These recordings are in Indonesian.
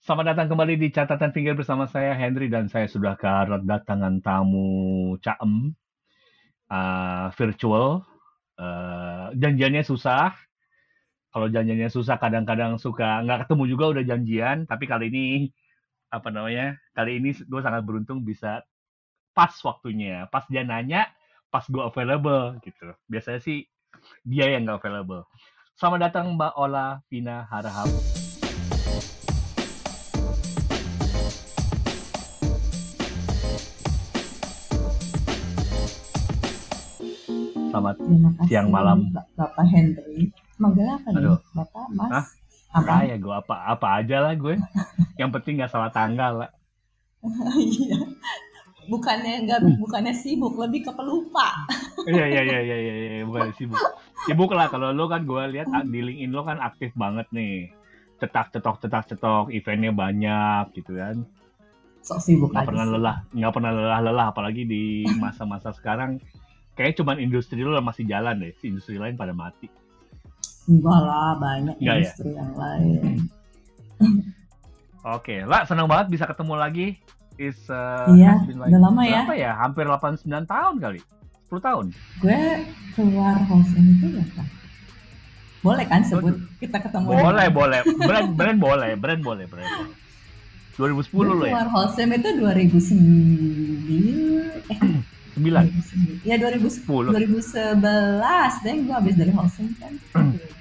Selamat datang kembali di Catatan Finger bersama saya Henry dan saya sudah kedatangan tamu Caem virtual. Janjiannya susah. Kalau janjiannya susah kadang-kadang suka nggak ketemu juga udah janjian. Tapi kali ini apa namanya? Kali ini gue sangat beruntung bisa pas waktunya. Pas dia nanya, pas gue available gitu. Biasanya sih dia yang nggak available. Selamat datang Mbak Ola Vina Harahap. Selamat Terima siang kasih malam. Bapak Henry. Manggil apa nih? Aduh, Bapak, Mas, ah Abang? ya gue apa aja lah gue. Yang penting nggak salah tanggal lah. Iya. Bukannya nggak, Hmm. bukannya sibuk, lebih ke pelupa. Iya, bukan sibuk. Sibuk lah kalau lo kan gue lihat di LinkedIn lo kan aktif banget nih. Cetak, eventnya banyak gitu kan. Sok sibuk Nggak aja pernah sih. lelah, nggak pernah lelah-lelah apalagi di masa-masa sekarang. Kayaknya cuman industri lo masih jalan deh, si industri lain pada mati. Enggak lah, banyak Enggak ya? industri yang lain. Oke, lah senang banget bisa ketemu lagi. Iya, Has been like udah lama ya. berapa ya? Hampir 89 tahun kali. 10 tahun. Gue keluar hosting itu ya kan. Boleh kan Lo sebut kita ketemu di boleh, mana? boleh. Brand boleh. 2010 Gue lo ya? keluar hosting itu 2009, 9, 2009. Ya 10. 2011 deh gue habis dari hosting kan ke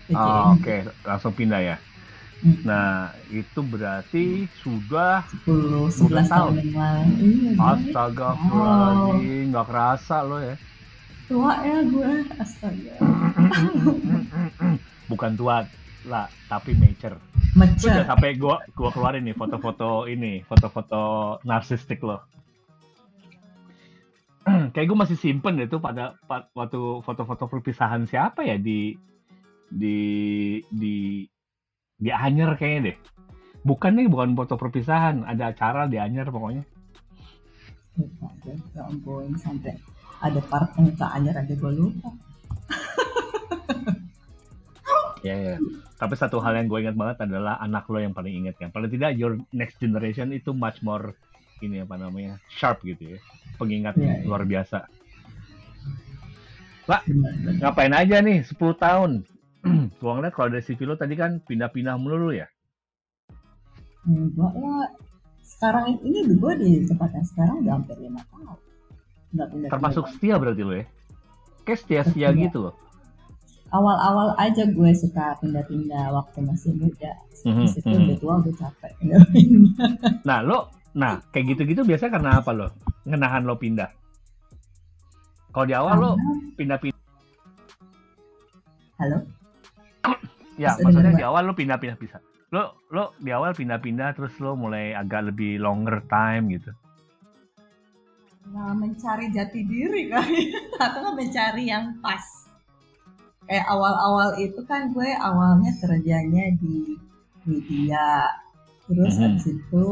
Oh, PJMD. oke, langsung pindah ya. Nah, itu berarti sudah 10 12 11 tahun tahun. yang lalu. Iya gue. Wow. Astagfirullahaladzim, nggak kerasa lo ya. Tua ya gue. Astaga. Bukan tua lah, tapi mature. Lo Mature. jangan sampai gua keluarin nih foto-foto narsistik lo. Kayak gue masih simpen itu pada waktu foto-foto perpisahan siapa ya di di di Anyer kayaknya deh. Bukan foto perpisahan, ada acara di Anyer pokoknya. Lupa gue. Ya ampun. Sampai ada part yang tak anjar aja gue lupa. Ya. Tapi satu hal yang gue ingat banget adalah anak lo yang paling ingat kan. Paling tidak your next generation itu much more ini apa namanya sharp gitu ya. Pengingat Iya, iya. luar biasa. Lah, Benar-benar. ngapain aja nih 10 tahun? Gua ngeliat kalau dari CV lo tadi kan pindah-pindah mulu ya. Enggak lah. Sekarang ini gue di tempat yang sekarang udah hampir 5 tahun. Nggak pindah-pindah Termasuk banget. setia berarti lo ya. Kayak setia-setia Setia. gitu loh. Awal-awal aja gue suka pindah-pindah waktu masih muda. Habis itu udah Mhm. tua gue capek pindah-pindah. Nah, kayak gitu-gitu biasanya karena apa lo? Ngenahan lo pindah. Kalau di awal lo Karena, pindah-pindah, halo, ya bisa dengar maksudnya di nggak? awal lo pindah-pindah bisa. Lo di awal pindah-pindah terus lo mulai agak lebih longer time gitu. Nah, mencari jati diri kali, atau nggak mencari yang pas. Kayak awal-awal itu kan gue awalnya kerjanya di media, terus Mhm. abis itu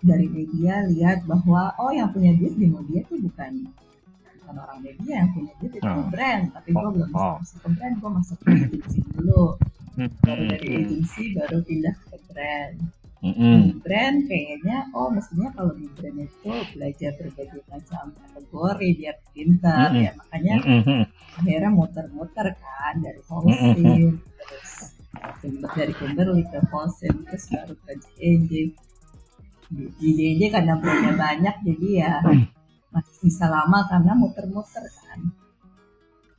dari media lihat bahwa oh yang punya duit di media tuh bukan orang media, yang punya duit itu Oh, brand, tapi gue oh, belum bisa oh. masuk ke brand, gue masuk ke agency dulu, baru dari Mhm. agency baru pindah ke brand. Di Mhm. brand kayaknya oh mestinya kalau di brand itu belajar berbagai macam kategori biar pintar Mhm. ya, makanya Mhm. akhirnya muter-muter kan dari Mhm. wholesale, terus dari Kimberly ke wholesale, terus baru ke JNJ. Di JNJ karena brandnya banyak jadi ya masih bisa lama karena muter-muter kan,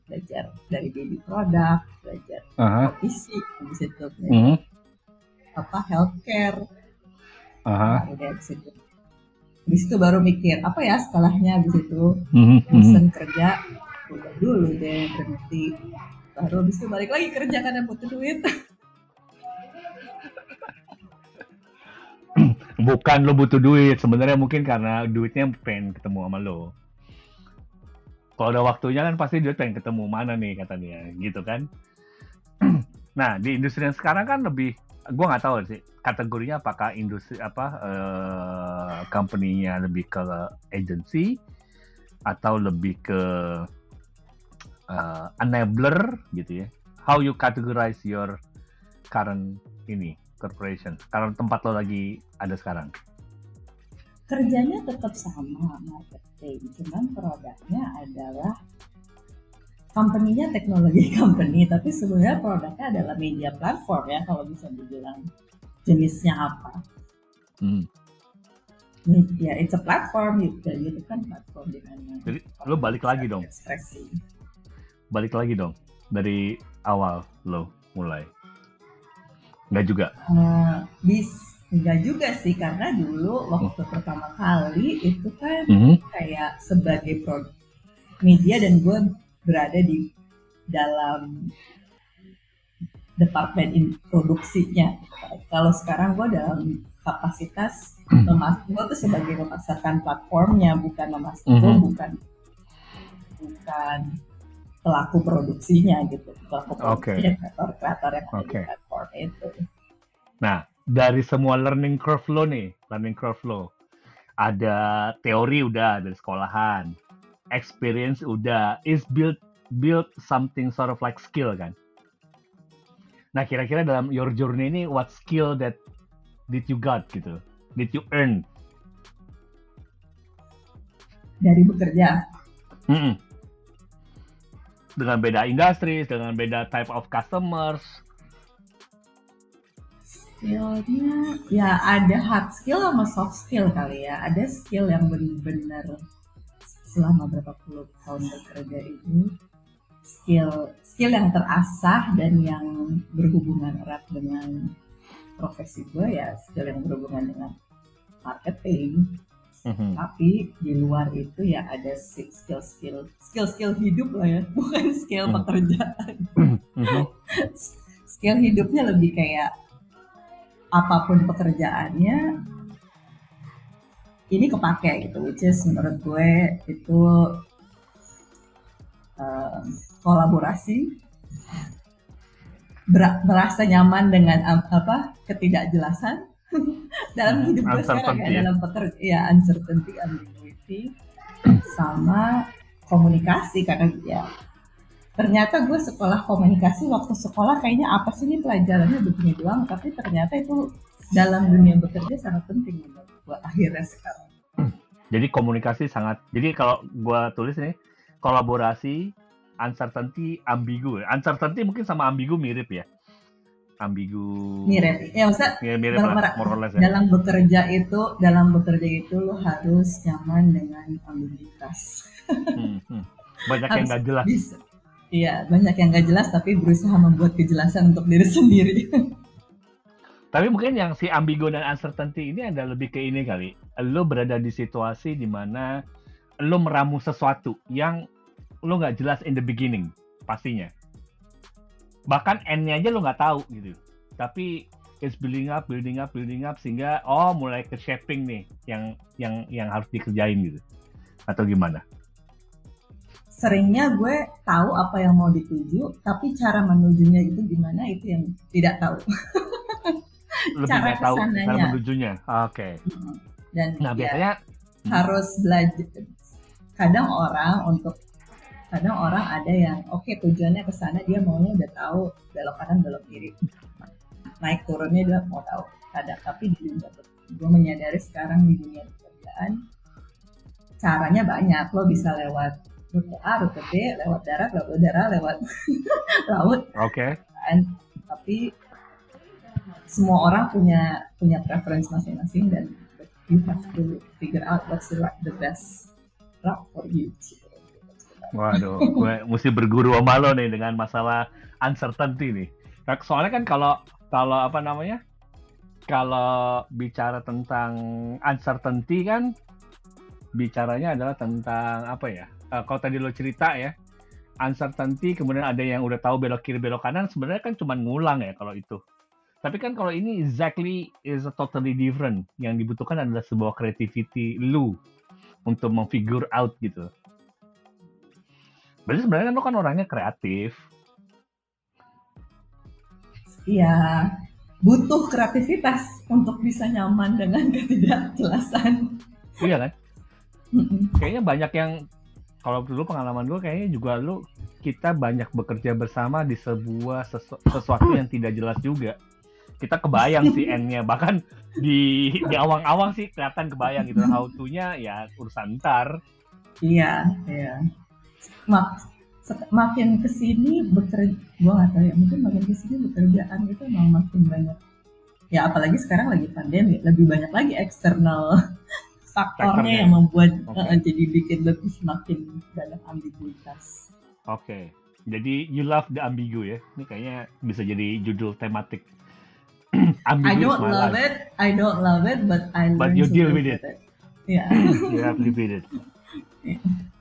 belajar dari baby product, belajar Aha. OTC, habis itu belajar Mhm. apa healthcare. Nah Aha. udah habis itu baru mikir apa ya setelahnya, habis itu Mhm. Mhm. bosen kerja udah dulu deh berhenti, baru habis itu balik lagi kerja karena butuh duit. Bukan lo butuh duit, sebenarnya mungkin karena duitnya pengen ketemu sama lo. Kalau udah waktunya kan pasti duit pengen ketemu mana nih katanya, gitu kan? Nah, di industri yang sekarang kan lebih, gue nggak tahu sih kategorinya apakah industri apa company-nya lebih ke agency atau lebih ke enabler gitu ya. How you categorize your current ini? corporation? Kalau tempat lo lagi ada sekarang? Kerjanya tetap sama, marketing, cuman produknya adalah company-nya teknologi company, tapi sebenarnya produknya adalah media platform ya, kalau bisa dibilang jenisnya apa. Ya, it's a platform gitu kan, platform di mana. Jadi lo balik lagi dong. Ekspresi. Balik lagi dong dari awal lo mulai. Enggak juga. Enggak juga sih, karena dulu waktu pertama kali itu kan kayak sebagai produk media dan gue berada di dalam departemen produksinya. Kalau sekarang gue dalam kapasitas gue tuh sebagai memasarkan platformnya, bukan bukan pelaku produksinya gitu, pelaku produksinya kreator yang ada di platform itu. Nah, dari semua learning curve lo, ada teori udah dari sekolahan, experience udah, is build something sort of like skill kan. Nah, kira-kira dalam your journey ini, what skill that did you got gitu? Did you earn? Dari bekerja. Dengan beda industri, dengan beda type of customers. Skillnya, ya ada hard skill sama soft skill kali ya. Ada skill yang benar-benar selama berapa puluh tahun bekerja ini, skill yang terasah dan yang berhubungan erat dengan profesi gue ya, skill yang berhubungan dengan marketing. Tapi di luar itu ya ada skill hidup lah ya, bukan skill pekerjaan. Skill hidupnya lebih kayak apapun pekerjaannya ini kepake gitu, which is menurut gue itu kolaborasi, merasa nyaman dengan ketidakjelasan dalam hidup gue sekarang ya, dalam pekerjaan ya, uncertainty, ambiguity, sama komunikasi. Karena ya ternyata gue sekolah komunikasi, waktu sekolah kayaknya apa sih ini pelajarannya begini doang, tapi ternyata itu dalam dunia bekerja sangat penting buat akhirnya sekarang. Jadi komunikasi sangat, jadi kalau gue tulis nih, kolaborasi, uncertainty, ambigu. Uncertainty mungkin sama ambigu mirip ya. Mirip ya, maksudnya mirip lah, more or less ya. Dalam bekerja itu lo harus nyaman dengan ambiguitas. Banyak yang nggak jelas. Iya, banyak yang nggak jelas, tapi berusaha membuat kejelasan untuk diri sendiri. Tapi mungkin yang si ambigu dan uncertainty ini ada lebih ke ini kali. Lo berada di situasi di mana lo meramu sesuatu yang lo nggak jelas in the beginning pastinya. Bahkan end-nya aja lo nggak tahu gitu. Tapi it's building up sehingga mulai ke shaping nih yang harus dikerjain gitu. Atau gimana? Seringnya gue tahu apa yang mau dituju, tapi cara menujunya itu gimana itu yang tidak tahu. Lebih cara tahu cara menujunya. Oke. Dan nah, biasanya harus belajar. Kadang orang ada yang tujuannya ke sana, dia maunya udah tahu belok kanan belok kiri, naik turunnya dia mau tahu. Tapi di dunia gue menyadari sekarang di dunia pekerjaan caranya banyak. Lo bisa lewat rute A, rute B, lewat darat, lewat udara, lewat laut. Tapi semua orang punya preference masing-masing, dan you have to figure out what's the best route for you. Waduh, gue mesti berguru sama lo nih dengan masalah uncertainty nih. Nah, soalnya kan kalau bicara tentang uncertainty kan bicaranya adalah tentang apa ya? Kalau tadi lo cerita ya, uncertainty, kemudian ada yang udah tahu belok kiri belok kanan, sebenarnya kan cuma ngulang ya kalau itu. Tapi kan kalau ini exactly is a totally different. Yang dibutuhkan adalah sebuah creativity lu untuk memfigure out gitu. Berarti sebenarnya lo kan orangnya kreatif. Iya, butuh kreativitas untuk bisa nyaman dengan ketidakjelasan. Iya kan? Kayaknya banyak yang, kalau dulu pengalaman gue kayaknya juga kita banyak bekerja bersama di sebuah sesuatu yang tidak jelas juga. kita kebayang sih end-nya, bahkan di awang-awang sih kelihatan kebayang gitu. How to-nya ya urusan ntar. Iya. Makin kesini bekerja, gue nggak tahu ya, mungkin makin kesini pekerjaan itu memang makin banyak. Ya apalagi sekarang lagi pandemi, lebih banyak lagi eksternal faktornya yang membuat jadi bikin lebih makin banyak ambiguitas. Oke. Jadi you love the ambigu ya. Ini kayaknya bisa jadi judul tematik. I don't love it, but I learn but you to deal live with it. Yeah. You have lived with it.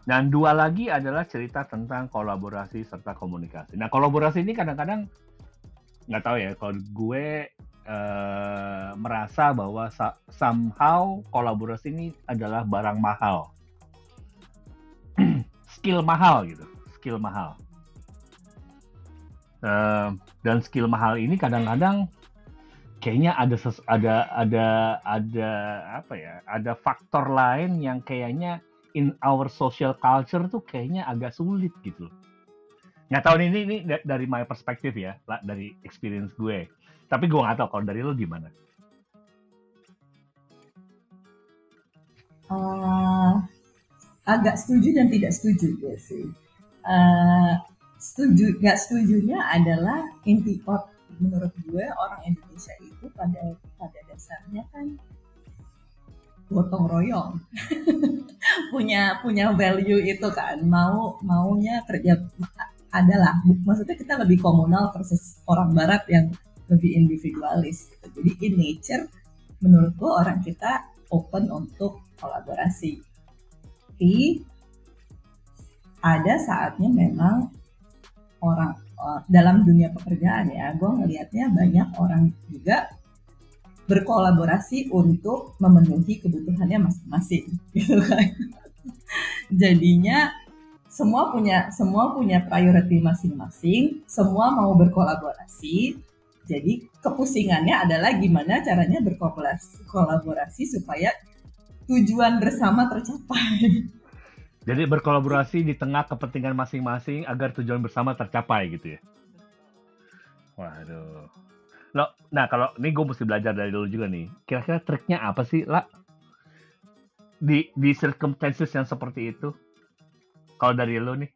Dan dua lagi adalah cerita tentang kolaborasi serta komunikasi. Nah, kolaborasi ini kadang-kadang nggak tahu ya, kalau gue merasa bahwa somehow kolaborasi ini adalah barang mahal. Skill mahal gitu, skill mahal. Dan skill mahal ini kadang-kadang kayaknya ada faktor lain yang kayaknya in our social culture tuh kayaknya agak sulit gitu. Nggak tahu ini dari my perspektif ya, dari experience gue. Tapi gue nggak tahu kalau dari lo gimana. Agak setuju dan tidak setuju ya sih. Nggak setujunya adalah menurut gue orang Indonesia itu pada dasarnya kan gotong royong. punya value itu kan, maunya kerja adalah, maksudnya kita lebih komunal versus orang barat yang lebih individualis gitu. Jadi in nature menurut gue orang kita open untuk kolaborasi, tapi ada saatnya memang orang dalam dunia pekerjaan ya, gue ngelihatnya banyak orang juga berkolaborasi untuk memenuhi kebutuhannya masing-masing gitu kan. Jadinya semua punya priority masing-masing, semua mau berkolaborasi. Jadi kepusingannya adalah gimana caranya berkolaborasi supaya tujuan bersama tercapai. Jadi berkolaborasi di tengah kepentingan masing-masing agar tujuan bersama tercapai gitu ya. Waduh. Nah, kalau ini gue mesti belajar dari lo juga nih. Kira-kira triknya apa sih, La? Di circumstances yang seperti itu? Kalau dari lo nih?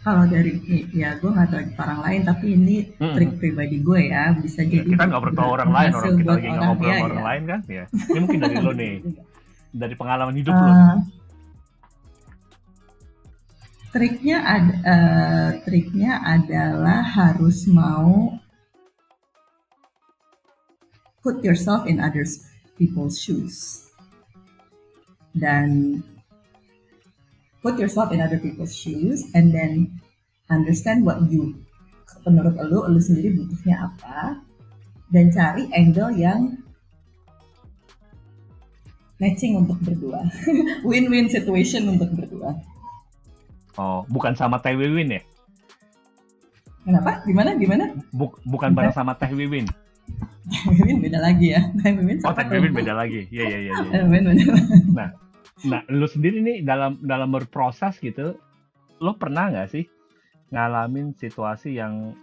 Kalau dari ya gue nggak tahu orang lain, tapi ini trik pribadi gue ya, bisa jadi. Kita nggak bertahu orang lain, orang kita lagi nggak ngobrol sama orang lain kan? Ya. Ini mungkin dari lo nih, dari pengalaman hidup lo. Triknya adalah harus mau put yourself in other people's shoes, dan put yourself in other people's shoes and then understand what menurut lu sendiri butuhnya apa, dan cari angle yang matching untuk berdua. Win-win situation untuk berdua. Oh, bukan sama Teh Wiwin ya? Kenapa? Gimana? Bukan bareng sama Teh Wiwin. Teh Wiwin beda lagi ya. Teh Wiwin beda lagi. Iya. Nah, lu sendiri nih dalam berproses gitu, lo pernah nggak sih ngalamin situasi yang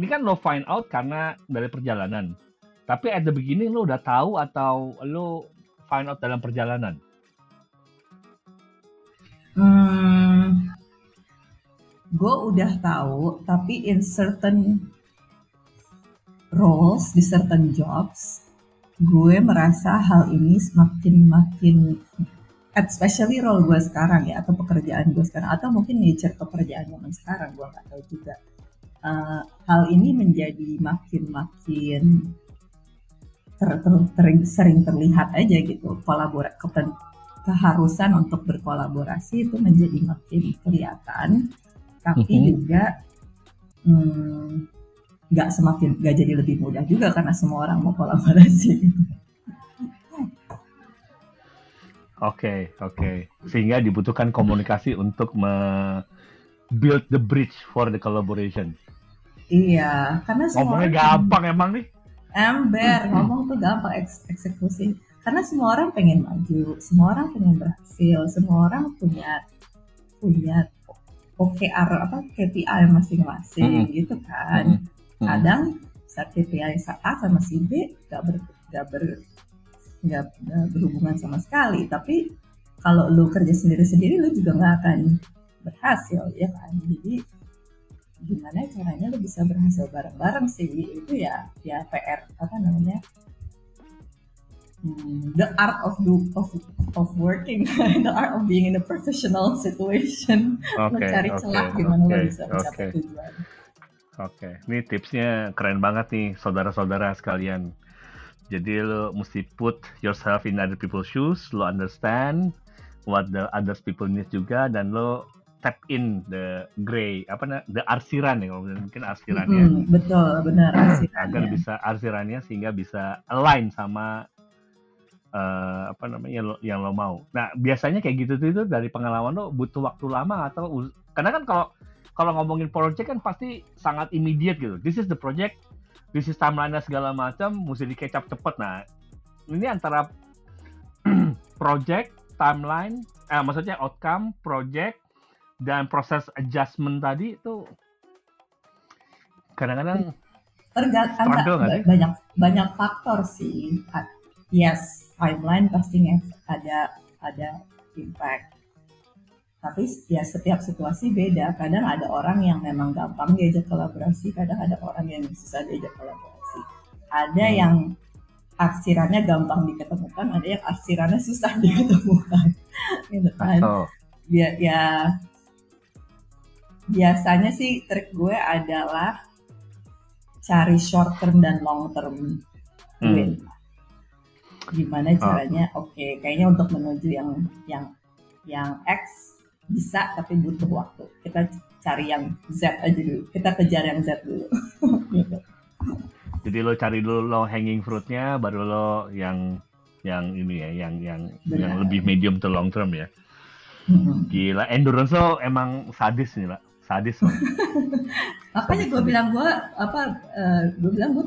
ini kan lo find out karena dari perjalanan, tapi at the beginning lo udah tahu atau lo find out dalam perjalanan? Gue udah tahu, tapi in certain roles, di certain jobs, gue merasa hal ini makin especially role gue sekarang ya, atau pekerjaan gue sekarang, atau mungkin nature pekerjaan zaman sekarang, gue nggak tahu juga. Hal ini menjadi makin sering terlihat aja gitu. Keharusan untuk berkolaborasi itu menjadi makin kelihatan, tapi juga nggak jadi lebih mudah juga karena semua orang mau kolaborasi. Oke. Sehingga dibutuhkan komunikasi untuk build the bridge for the collaboration. Iya, karena ngomongnya gampang emang nih. Ngomong tuh gampang, eksekusi. Karena semua orang pengen maju, semua orang pengen berhasil, semua orang punya OKR KPI masing-masing gitu kan. Kadang KPI A sama si B nggak berhubungan sama sekali. Tapi kalau lu kerja sendiri-sendiri lu juga nggak akan berhasil, ya kan? Jadi gimana caranya lu bisa berhasil bareng-bareng sih, itu ya PR apa namanya, the art of working, the art of being in a professional situation. Mencari celah gimana lo bisa mencapai tujuan. Oke, ini tipsnya keren banget nih saudara-saudara sekalian. Jadi lo mesti put yourself in other people's shoes, lo understand what the other people need juga, dan lo tap in the gray, the arsiran ya, kalau mungkin arsirannya. Betul, benar, arsirannya. Agar bisa arsirannya sehingga bisa align sama yang lo mau. Nah, biasanya kayak gitu itu dari pengalaman lo butuh waktu lama atau karena kan kalau ngomongin project kan pasti sangat immediate gitu. This is the project, this is timeline segala macam, mesti dikecap cepet. Nah, ini antara project, timeline, maksudnya outcome, project, dan proses adjustment tadi itu kadang-kadang banyak faktor sih. Yes, timeline pasti ada impact. Tapi ya setiap situasi beda. Kadang ada orang yang memang gampang diajak kolaborasi, kadang ada orang yang susah diajak kolaborasi. Ada yang arsirannya gampang diketemukan, ada yang arsirannya susah diketemukan. Gitu kan. Ya biasanya sih trik gue adalah cari short term dan long term win. Gimana caranya? Oke, kayaknya untuk menuju yang X bisa, tapi butuh waktu. Kita cari yang Z aja dulu. Kita kejar yang Z dulu. Gitu. Jadi lo cari dulu lo hanging fruitnya, baru lo yang ini ya, yang lebih medium to long term ya. Gila, endurance lo emang sadis nih, Pak. Sadis. Makanya gue bilang gue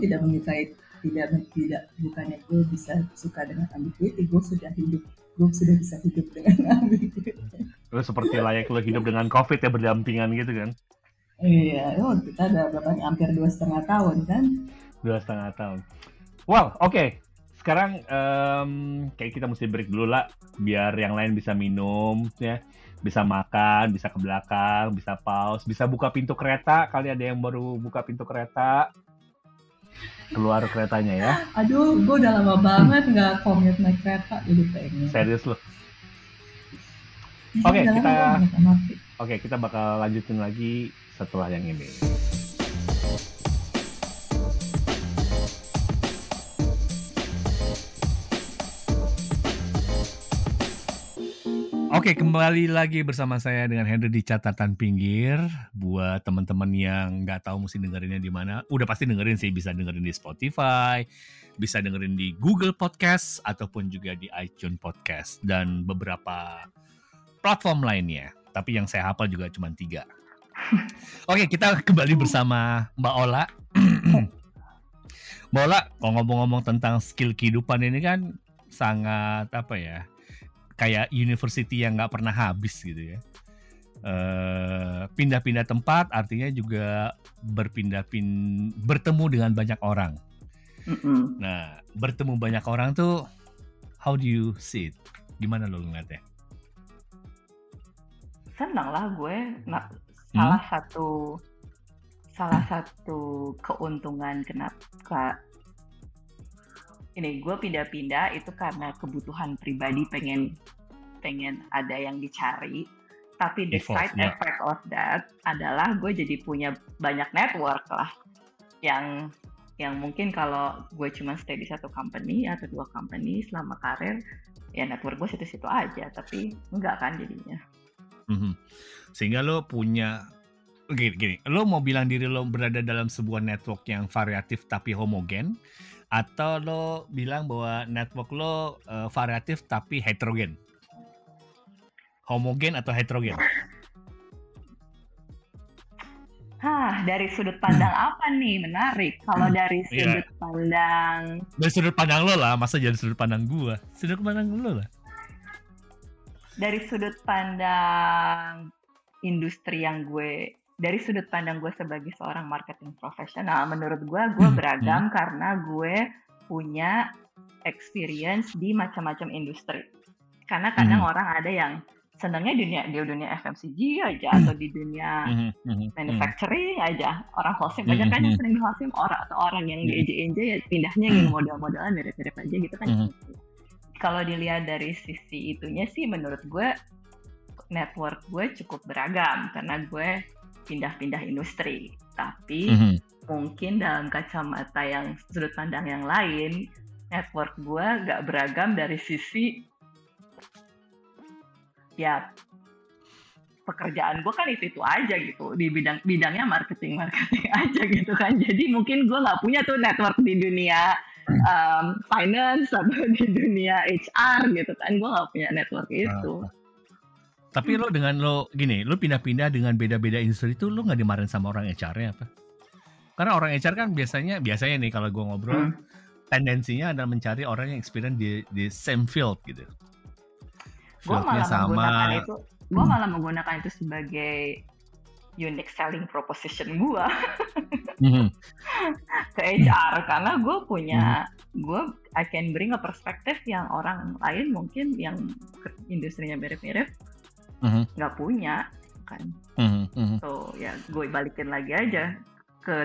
tidak menyukai, bukannya gue bisa suka dengan ambiguity, gue sudah bisa hidup dengan ambiguity. Lo seperti layak lo hidup dengan COVID ya, berdampingan gitu kan? Iya, kita udah hampir 2,5 tahun kan? 2,5 tahun. Well, oke. Sekarang kayak kita mesti break dulu lah, biar yang lain bisa minum ya, bisa makan, bisa ke belakang, bisa pause, bisa buka pintu kereta. Kali ada yang baru buka pintu kereta, keluar keretanya ya. Aduh, gue udah lama banget nggak commute naik kereta, jadi pengen. Serius loh. Kita bakal lanjutin lagi setelah yang ini. Oke, kembali lagi bersama saya dengan Henry di Catatan Pinggir. Buat teman-teman yang nggak tahu mesti dengerinnya di mana, udah pasti dengerin sih, bisa dengerin di Spotify, bisa dengerin di Google Podcast, ataupun juga di iTunes Podcast, dan beberapa platform lainnya. Tapi yang saya hafal juga cuma 3. Oke, kita kembali bersama Mbak Ola. Mbak Ola, kalau ngomong-ngomong tentang skill kehidupan ini kan sangat kayak university yang nggak pernah habis gitu ya. Pindah-pindah tempat artinya juga bertemu dengan banyak orang. Nah, bertemu banyak orang tuh, how do you see it? Gimana lo ngeliatnya? Senang lah gue. Salah satu keuntungan kenapa ini gue pindah-pindah itu karena kebutuhan pribadi, pengen ada yang dicari. Tapi the side effect of that adalah gue jadi punya banyak network lah yang mungkin kalau gue cuma stay di satu company atau 2 company selama karir, ya network gue situ-situ aja, tapi enggak kan jadinya. Sehingga lo punya gini, lo mau bilang diri lo berada dalam sebuah network yang variatif tapi homogen, atau lo bilang bahwa network lo variatif tapi heterogen? Homogen atau heterogen? Dari sudut pandang apa nih? Menarik. Kalau dari sudut pandang... Dari sudut pandang lo lah, masa jadi sudut pandang gua? Sudut pandang lo lah. Dari sudut pandang industri yang gue dari sudut pandang gue sebagai seorang marketing profesional, menurut gue beragam karena gue punya experience di macam-macam industri. Karena kadang orang ada yang senangnya di dunia FMCG aja atau di dunia manufacturing aja. Orang wholesale aja kan yang sering di wholesale atau orang yang di EJ ya pindahnya yang modal-modalan mirip-mirip aja gitu kan. Kalau dilihat dari sisi itunya sih menurut gue network gue cukup beragam karena gue pindah-pindah industri. Tapi mungkin dalam kacamata yang sudut pandang yang lain, network gue gak beragam dari sisi ya pekerjaan gue kan itu aja gitu di bidangnya marketing aja gitu kan. Jadi mungkin gue nggak punya tuh network di dunia finance atau di dunia HR gitu kan. Gue nggak punya network itu. Tapi lo pindah-pindah dengan beda-beda industri itu lo nggak dimarahin sama orang HR-nya apa? Karena orang HR kan biasanya nih kalau gue ngobrol tendensinya adalah mencari orang yang experience di same field gitu. Gue malah menggunakan itu sebagai unique selling proposition gue ke HR karena gue punya I can bring a perspective yang orang lain mungkin yang industrinya mirip-mirip nggak punya kan. So ya gue balikin lagi aja ke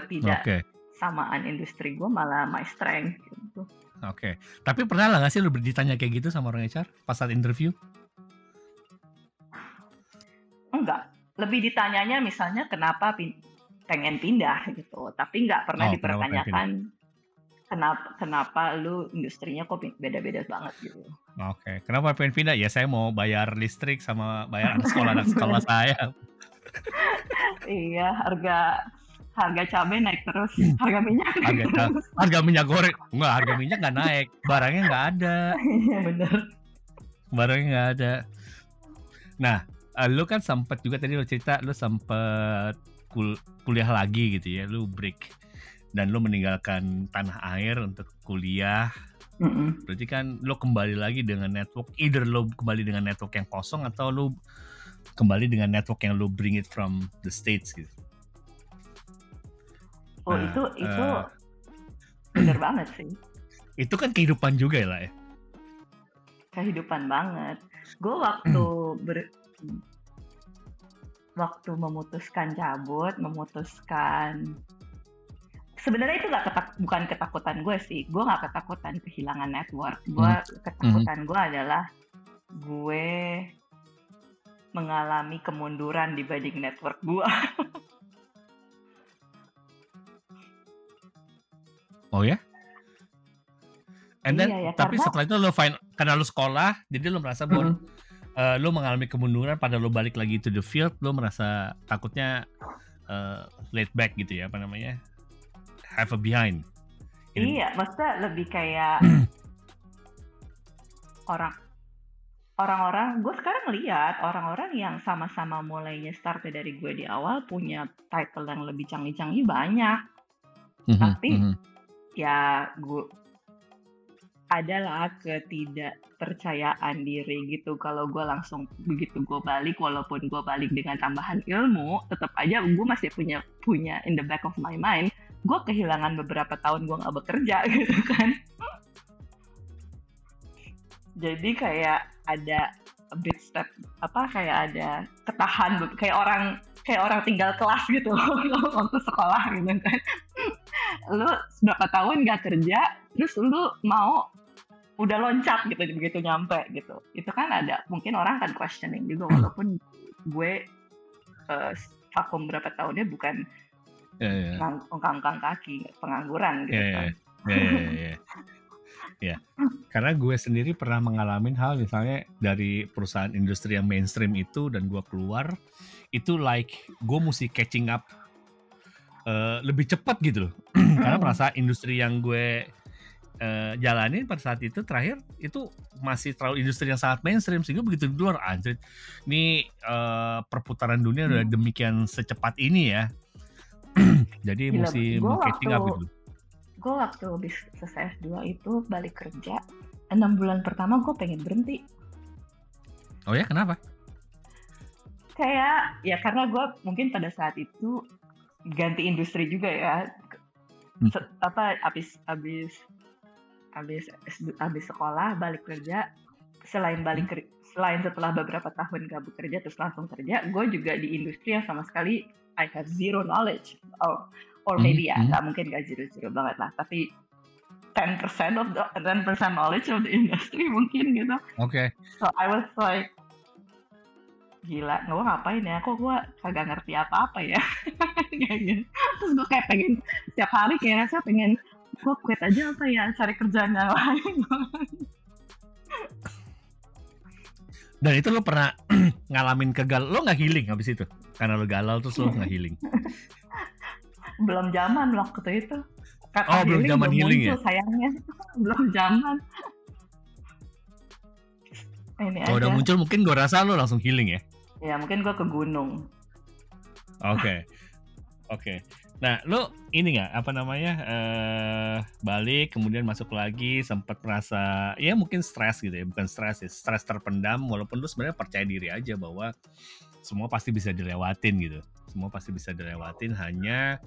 samaan industri gue malah my strength gitu. Oke. Tapi pernah nggak sih lu ditanya kayak gitu sama orang HR pas saat interview? Enggak. Lebih ditanyanya misalnya kenapa pengen pindah gitu. Tapi nggak pernah dipertanyakan kenapa lu industrinya kok beda-beda banget gitu. Oke. Kenapa pengen pindah? Ya saya mau bayar listrik sama bayar anak sekolah saya. Iya, harga cabai naik terus, harga minyak naik terus. Harga minyak goreng, harga minyak nggak naik, barangnya nggak ada. Iya benar. Barangnya nggak ada. Nah, lu kan sempat juga tadi lu cerita, lu sempat kuliah lagi gitu ya, lu break dan lu meninggalkan tanah air untuk kuliah. Berarti kan lu kembali lagi dengan network, either lu kembali dengan network yang kosong atau lu kembali dengan network yang lu bring it from the States gitu. Oh itu bener banget sih. Itu kan kehidupan juga ya lah ya. Kehidupan banget. Gue waktu memutuskan cabut, sebenarnya itu bukan ketakutan gue sih. Gue nggak ketakutan kehilangan network. Ketakutan gue adalah gue mengalami kemunduran dibanding network gue. Oh ya? And then, iya, tapi setelah itu karena lu sekolah, jadi lu merasa bahwa lu mengalami kemunduran pada lu balik lagi to the field, lu merasa takutnya laid back gitu ya, apa namanya? Have a behind. Iya, maksudnya lebih kayak orang-orang, gue sekarang lihat orang-orang yang sama-sama mulainya start dari gue di awal punya title yang lebih canggih-canggih banyak. Tapi ya gue adalah ketidakpercayaan diri gitu. Kalau gue langsung begitu gue balik, walaupun gue balik dengan tambahan ilmu, tetap aja gue masih punya in the back of my mind, gue kehilangan beberapa tahun gue nggak bekerja gitu kan. Jadi kayak ada a bit step, kayak ada ketahan, kayak orang tinggal kelas gitu waktu sekolah gitu kan. Lu berapa tahun gak kerja, terus lu mau udah loncat gitu begitu nyampe gitu. Itu kan ada, mungkin orang akan questioning juga, walaupun gue vakum berapa tahunnya bukan ungkang-ungkang kaki, pengangguran gitu kan. Ya, karena gue sendiri pernah mengalami hal misalnya dari perusahaan industri yang mainstream itu dan gue keluar, itu like gue mesti catching up lebih cepat gitu loh. Karena merasa industri yang gue jalanin pada saat itu terakhir itu masih terlalu industri yang sangat mainstream, sehingga begitu di luar anjir ini perputaran dunia udah demikian secepat ini ya. Jadi mesti catching up gitu. Gue waktu habis selesai S2 itu balik kerja 6 bulan pertama gue pengen berhenti. Oh ya, kenapa? kayak ya karena gue mungkin pada saat itu ganti industri juga ya. Abis sekolah balik kerja, selain setelah beberapa tahun gak bekerja terus langsung kerja, gue juga di industri yang sama sekali I have zero knowledge, or maybe ya nggak mungkin gak zero banget lah, tapi 10% knowledge of the industry mungkin gitu. Oke. So I was like, gila, gue ngapain ya? Kok gue kagak ngerti apa-apa ya? Terus gue kayak pengen setiap hari kayak rasa pengen gue quit aja apa ya, cari kerjaan yang lain. Dan itu lo pernah ngalamin lo nggak healing habis itu? Karena lo galau terus lo nggak healing? Belum zaman waktu itu. Kata belum zaman healing muncul, ya? Sayangnya belum zaman. Kalau udah muncul mungkin gue rasa lo langsung healing ya? Ya mungkin gue ke gunung. Oke. Nah lo ini nggak balik kemudian masuk lagi sempat merasa ya mungkin stres gitu ya, bukan stres ya, stres terpendam, walaupun lo sebenarnya percaya diri aja bahwa semua pasti bisa dilewatin gitu, hanya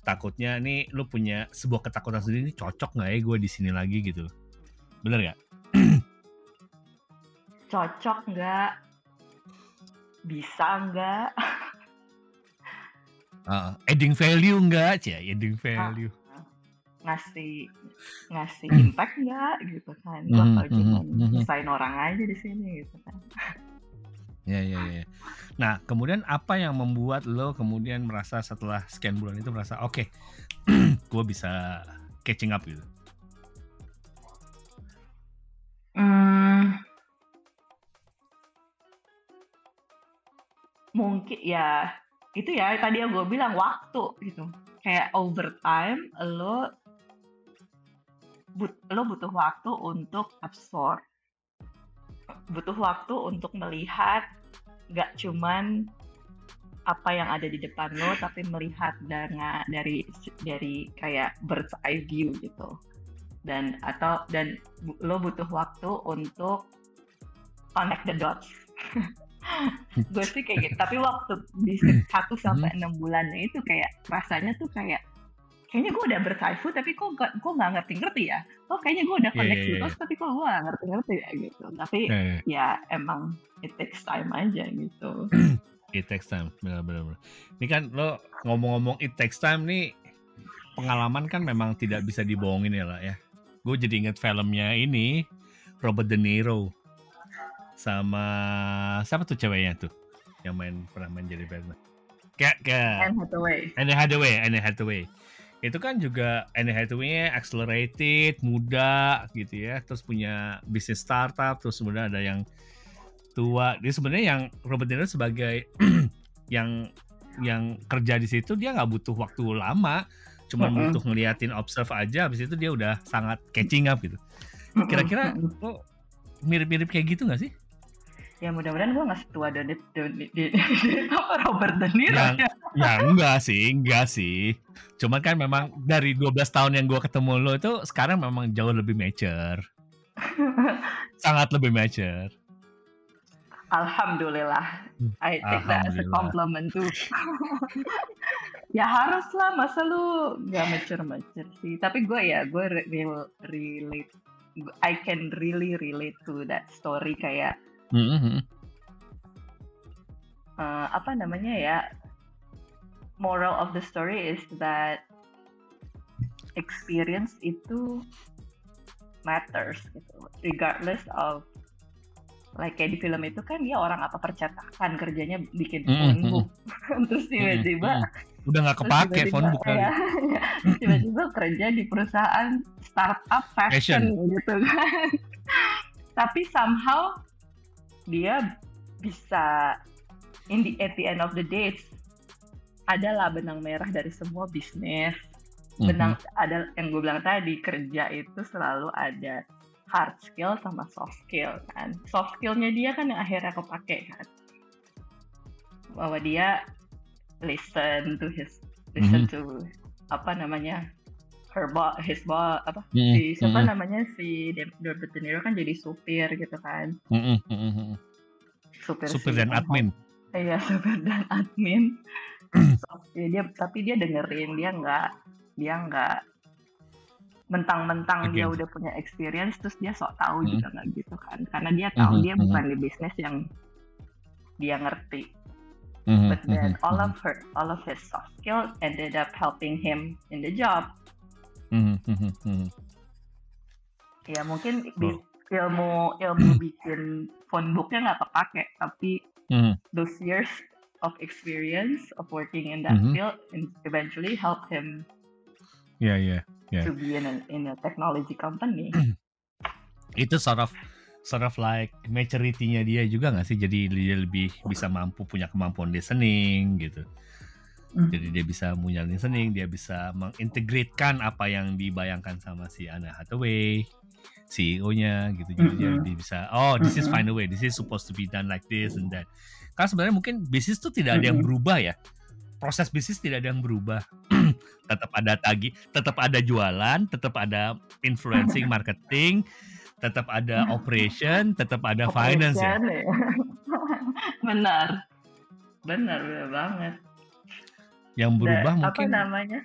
takutnya nih lo punya sebuah ketakutan sendiri, cocok nggak ya gue di sini lagi gitu, bener nggak? Cocok nggak? Bisa nggak? Adding value nggak, adding value. Ngasih impact nggak gitu kan? Gue kalau cuma nyusahin orang aja di sini gitu kan. Ya. Nah, kemudian apa yang membuat lo kemudian merasa setelah sekian bulan itu merasa oke, gue bisa catching up gitu? Mungkin ya itu ya tadi yang gue bilang, waktu gitu. Kayak over time lo butuh waktu untuk absorb, butuh waktu untuk melihat gak cuman apa yang ada di depan lo, tapi melihat dari kayak bird's eye view gitu. Dan lo butuh waktu untuk connect the dots. Gue sih kayak gitu, tapi waktu di 1-6 bulannya itu kayak rasanya tuh kayaknya gue udah bersaifu tapi kok nggak ngerti ya, kayaknya gue udah connect dots tapi kok gue nggak ngerti ya gitu. Tapi ya emang it takes time aja gitu. It takes time, benar. Ini kan lo ngomong-ngomong it takes time nih, pengalaman kan memang tidak bisa dibohongin ya lah ya. Gue jadi inget filmnya ini Robert De Niro sama siapa tuh ceweknya tuh yang pernah main jadi Batman? Anne Hathaway. Itu kan juga Anne Hathaway-nya accelerated, muda gitu ya, terus punya bisnis startup, terus kemudian ada yang tua. Dia sebenarnya yang Robert De Niro sebagai yang kerja di situ dia nggak butuh waktu lama, cuma butuh ngeliatin observe aja, habis itu dia udah sangat catching up gitu. Kira-kira lo mirip-mirip kayak gitu nggak sih? Ya mudah-mudahan gue nggak setua dari Robert De Niro. Ya enggak sih. Cuman kan memang dari 12 tahun yang gue ketemu lo itu sekarang memang jauh lebih mature. Sangat lebih mature. Alhamdulillah. I take that as a compliment too. Ya haruslah, masa lu nggak mature sih. Tapi gue relate. I can really relate to that story kayak apa namanya ya, moral of the story is that experience itu matters gitu, regardless of like kayak di film itu kan dia orang apa percetakan, kerjanya bikin phone book, terus tiba-tiba udah nggak kepake phone book kali. Tiba-tiba kerja di perusahaan startup fashion gitu kan. Tapi somehow dia bisa at the end of the day adalah benang merah dari semua bisnis. Benang ada yang gue bilang tadi, kerja itu selalu ada hard skill sama soft skill kan. Soft skillnya dia kan yang akhirnya kepake kan, bahwa dia listen to apa namanya his boss apa si siapa namanya si Robert De Niro kan jadi supir gitu kan. Supir dan admin. Supir dan admin. Tapi dia dengerin, dia nggak mentang-mentang dia udah punya experience terus dia sok tahu juga nggak gitu kan, karena dia tahu dia bukan di bisnis yang dia ngerti. But then all of his soft skills ended up helping him in the job. Ya mungkin ilmu bikin phone booknya nggak kepake, tapi those years of experience of working in that field and eventually help him to be in a technology company. Itu sort of like maturity-nya dia juga nggak sih? Jadi dia lebih bisa punya kemampuan listening gitu. Jadi dia bisa punya listening, dia bisa mengintegrate apa yang dibayangkan sama si Anna Hathaway, CEO-nya gitu. Jadi dia bisa, this is find a way, this is supposed to be done like this and that. Karena sebenarnya mungkin bisnis tuh tidak ada yang berubah ya. Proses bisnis tidak ada yang berubah. Tetap ada tetap ada jualan, tetap ada influencing marketing, tetap ada operation, tetap ada finance ya. Benar banget. Yang berubah mungkin apa namanya?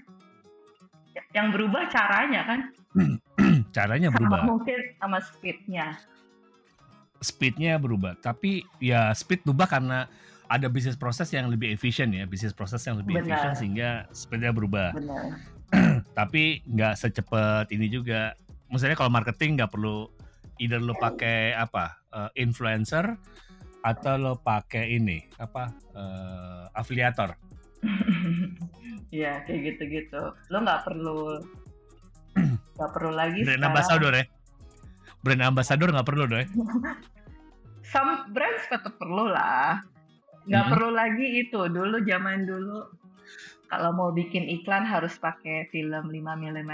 Yang berubah caranya kan? Caranya berubah. Mungkin sama speednya. Speednya berubah, tapi ya speed berubah karena ada bisnis proses yang lebih efisien ya, efisien sehingga speednya berubah. Benar. Tapi nggak secepat ini juga. Maksudnya kalau marketing nggak perlu either lo pakai influencer atau lo pakai ini afiliator. Ya kayak gitu-gitu. Lo nggak perlu lagi brand ambassador ya. Brand ambassador nggak perlu deh. Some brands tetap perlu lah. Nggak perlu lagi itu. Zaman dulu kalau mau bikin iklan harus pakai film 5 mm.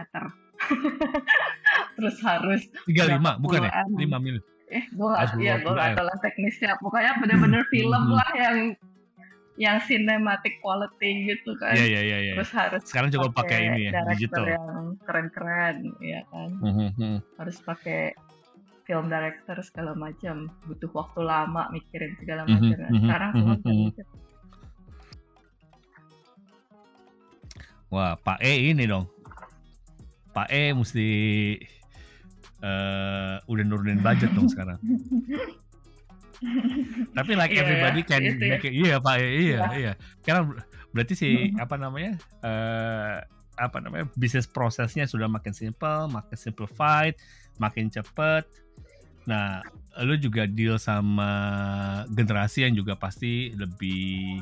Terus harus 35 bukan ya? 5 mm. Gue nggak tahu lah teknisnya. Pokoknya bener-bener film lah yang cinematic quality gitu kan. Iya. Terus harus sekarang juga pakai ini ya, digital yang keren-keren ya kan. Harus pakai film director segala macam, butuh waktu lama mikirin segala macam. Sekarang semua bisa. Wah, Pak E ini dong. Pak E mesti udah nurunin budget dong sekarang. Tapi like everybody can make it. Iya Pak E, iya. Karena berarti sih bisnis prosesnya sudah makin simple, makin simplified, makin cepet. Nah, lu juga deal sama generasi yang juga pasti lebih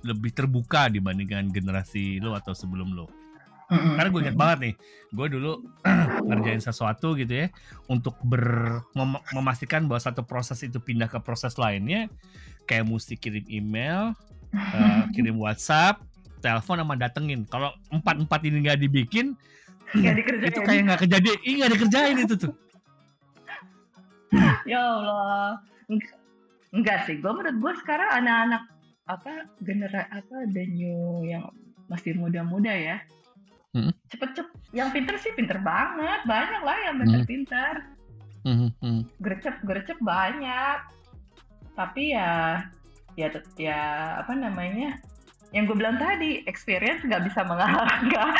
lebih terbuka dibandingkan generasi lu atau sebelum lu. Karena gue ingat banget nih, gue dulu ngerjain sesuatu gitu ya, untuk memastikan bahwa satu proses itu pindah ke proses lainnya, kayak mesti kirim email, kirim WhatsApp, telepon sama datengin. Kalau 4 ini nggak dibikin, itu kayak nggak kejadian, nggak dikerjain itu tuh. Ya Allah, enggak sih. Menurut gue sekarang anak-anak the new yang masih muda-muda ya, cepet yang pinter sih pinter banget, banyak lah yang pinter. Gercep banyak. Tapi ya yang gue bilang tadi, experience nggak bisa mengalahkan.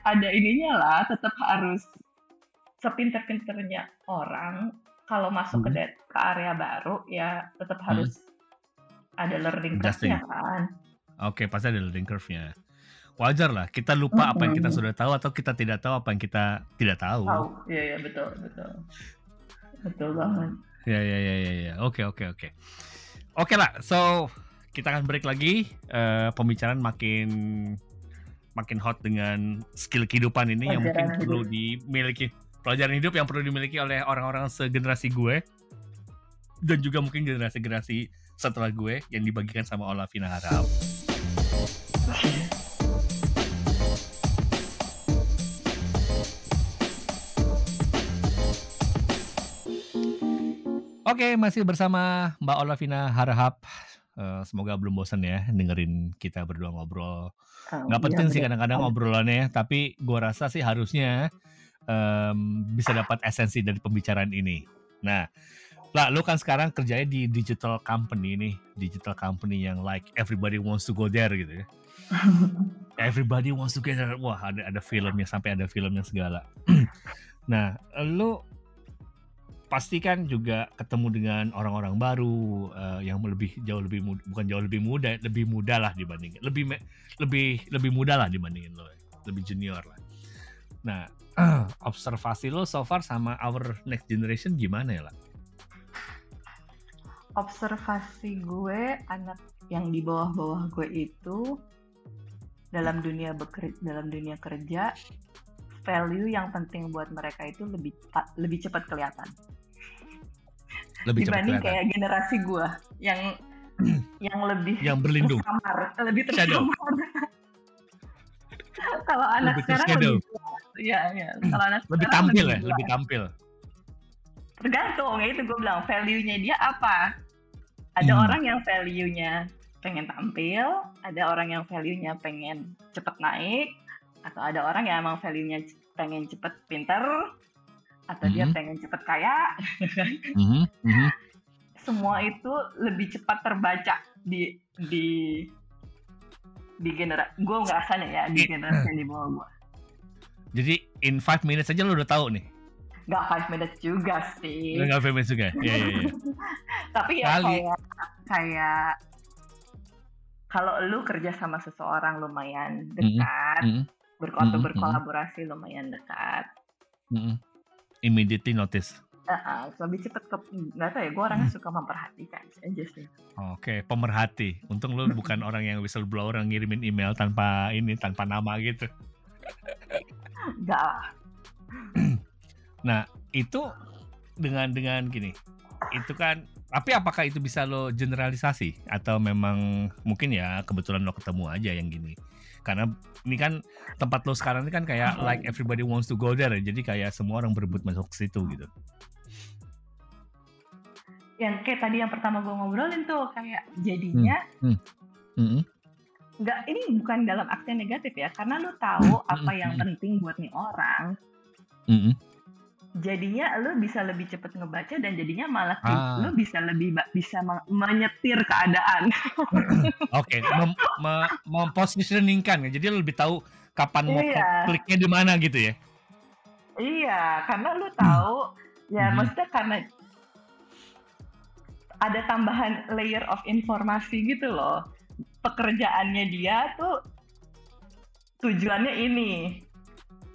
Ada ininya lah, tetap harus sepinter-pinternya orang. Kalau masuk ke area baru ya tetap harus ada learning curve-nya kan. Oke, pasti ada learning curve-nya. Wajar lah, kita lupa apa yang kita sudah tahu atau kita tidak tahu apa yang kita tidak tahu. Iya, betul. Betul banget. Ya. Oke. Oke lah, so kita akan break lagi. Pembicaraan makin hot dengan skill kehidupan ini yang mungkin perlu dimiliki. Pelajaran hidup yang perlu dimiliki oleh orang-orang segenerasi gue dan juga mungkin generasi-generasi setelah gue yang dibagikan sama Olavina Harahap. Oke, masih bersama Mbak Olavina Harahap. Semoga belum bosan ya dengerin kita berdua ngobrol. Nggak penting sih kadang-kadang obrolannya, tapi gue rasa sih harusnya bisa dapat esensi dari pembicaraan ini. Nah, Lah, lu kan sekarang kerjanya di digital company nih, digital company yang like everybody wants to go there gitu ya. Everybody wants to get there. Wah, ada filmnya, sampai ada filmnya segala. Nah, lu pasti kan juga ketemu dengan orang-orang baru yang jauh lebih muda, bukan jauh lebih muda, lebih muda lah dibandingin, lebih muda lah dibandingin lo, lebih junior lah. Nah, observasi lo so far sama our next generation gimana ya lah? Observasi gue, anak yang di bawah-bawah gue itu dalam dunia kerja, value yang penting buat mereka itu lebih cepat kelihatan. Dibanding kayak generasi gue yang lebih berlindung, lebih tersamar. Kalau anak sekarang kalau anak lebih tampil ya, lebih tampil. Tergantung, ya itu gue bilang value-nya dia apa. Ada orang yang value-nya pengen tampil, ada orang yang value-nya pengen cepet naik, atau ada orang yang emang value-nya pengen cepet pinter, atau dia pengen cepet kaya. Semua itu lebih cepat terbaca di generasi gue ngerasanya ya, di generasi yang di bawah gue. Jadi in 5 minutes aja lo udah tahu nih? Gak 5 minutes juga sih. Gak 5 minutes juga? Iya. Tapi ya kayak kalau lu kerja sama seseorang lumayan dekat, berkolaborasi lumayan dekat, immediately notice. Lebih cepet nggak tahu ya, gue orangnya suka memperhatikan aja sih. Oke, pemerhati. Untung lu bukan orang yang whistleblower yang ngirimin email tanpa nama gitu. Enggak lah. Nah, itu dengan gini. Itu kan, tapi apakah itu bisa lo generalisasi atau memang mungkin ya kebetulan lo ketemu aja yang gini? Karena ini kan tempat lo sekarang ini kan kayak like everybody wants to go there, jadi kayak semua orang berebut masuk ke situ gitu. Yang kayak tadi yang pertama gue ngobrolin tuh, kayak jadinya nggak, ini bukan dalam arti negatif ya, karena lu tahu apa yang penting buat nih orang. Jadinya lu bisa lebih cepat ngebaca dan jadinya malah lu bisa menyetir keadaan. Oke, mempositioningkan, jadi lu lebih tahu kapan mau kliknya di mana gitu ya. Iya, karena lu tahu ya, maksudnya karena ada tambahan layer of informasi gitu loh. Pekerjaannya dia tuh tujuannya ini,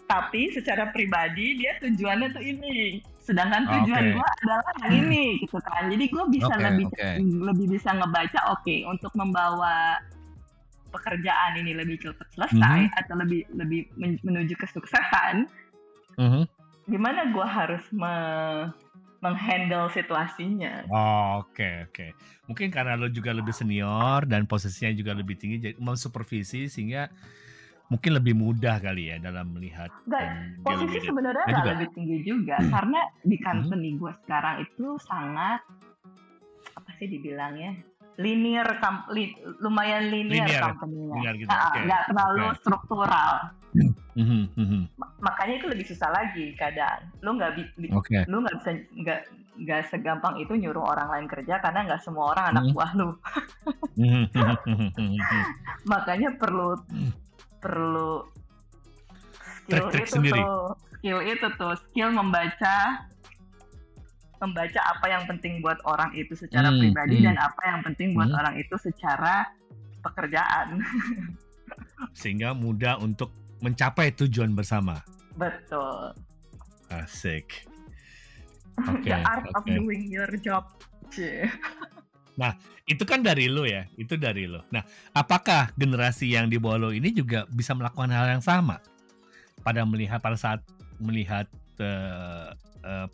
tapi secara pribadi dia tujuannya tuh ini. Sedangkan tujuan gue adalah yang ini gitu kan. Jadi gue bisa lebih bisa ngebaca untuk membawa pekerjaan ini lebih cepat selesai atau lebih menuju kesuksesan. Gimana gue harus menghandle situasinya. Oke. Mungkin karena lo juga lebih senior dan posisinya juga lebih tinggi, jadi mensupervisi sehingga mungkin lebih mudah kali ya dalam melihat. Posisi sebenarnya nggak lebih tinggi juga, karena di company gue sekarang itu sangat apa sih dibilangnya, lumayan linear company-nya. Gitu. Nggak terlalu struktural. Makanya itu lebih susah lagi kadang. Lu nggak segampang itu nyuruh orang lain kerja, karena nggak semua orang anak buah lu. Makanya perlu skill membaca apa yang penting buat orang itu secara pribadi dan apa yang penting buat orang itu secara pekerjaan. Sehingga mudah untuk mencapai tujuan bersama. Betul. Asik. The art of doing your job. Nah, itu kan dari lo ya, itu dari lo. Nah, apakah generasi yang di bawah lo ini juga bisa melakukan hal yang sama pada saat melihat